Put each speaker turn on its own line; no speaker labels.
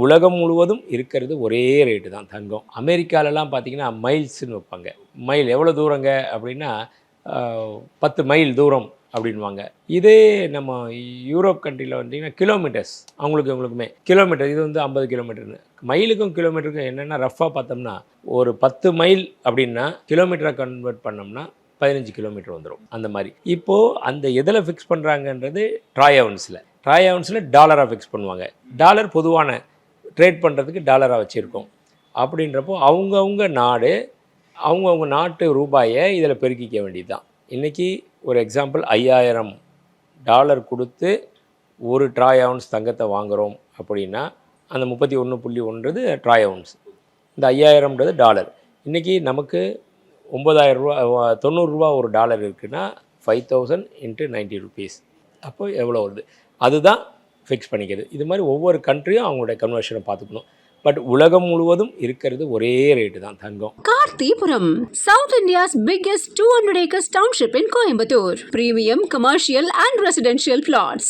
உலகம் முழுவதும் இருக்கிறது ஒரே ரேட்டு தான் தங்கம். அமெரிக்காலலாம் பார்த்தீங்கன்னா மைல்ஸ்னு வைப்பாங்க. மைல் எவ்வளோ தூரங்க அப்படின்னா 10 மைல் தூரம் அப்படின்வாங்க. இதே நம்ம யூரோப் கண்ட்ரியில் வந்தீங்கன்னா கிலோமீட்டர்ஸ் அவங்களுக்குமே கிலோமீட்டர் இது வந்து 50 கிலோமீட்டர்னு. மைலுக்கும் கிலோமீட்டருக்கும் என்னென்னா ரஃபாக பார்த்தோம்னா ஒரு 10 மைல் அப்படின்னா கிலோமீட்டரை கன்வெர்ட் பண்ணோம்னா 15 கிலோமீட்டர் வந்துடும். அந்த மாதிரி இப்போது அந்த எதில் ஃபிக்ஸ் பண்ணுறாங்கன்றது ட்ராய் அவுன்ஸில் டாலராக ஃபிக்ஸ் பண்ணுவாங்க. டாலர் பொதுவான ட்ரேட் பண்ணுறதுக்கு டாலராக வச்சுருக்கோம். அப்படின்றப்போ அவங்கவுங்க நாடு அவங்கவுங்க நாட்டு ரூபாயை இதில் பெருக்கிக்க வேண்டியது தான். இன்றைக்கி ஒரு எக்ஸாம்பிள் $5000 கொடுத்து ஒரு ட்ராய் அவுன்ஸ் தங்கத்தை வாங்குகிறோம் அப்படின்னா அந்த 31.1 ட்ராய் அவுன்ஸ். இந்த 5000ன்றது டாலர். இன்றைக்கி நமக்கு 9000 ரூபா ஒரு டாலர் இருக்குன்னா 5000 × 90 ருபீஸ். அப்போ எவ்வளோ வருது அதுதான் ஃபிக்ஸ் பண்ணிக்கிறது. இது மாதிரி ஒவ்வொரு கண்ட்ரியும் அவங்களுடைய கன்வர்ஷனை பார்த்துக்கணும். பட் உலகம் முழுவதும் இருக்கிறது ஒரே ரேட்டு தான் தங்கம்.
கார்த்திபுரம், South India's biggest 200 acres township in Coimbatore. Premium commercial and residential plots.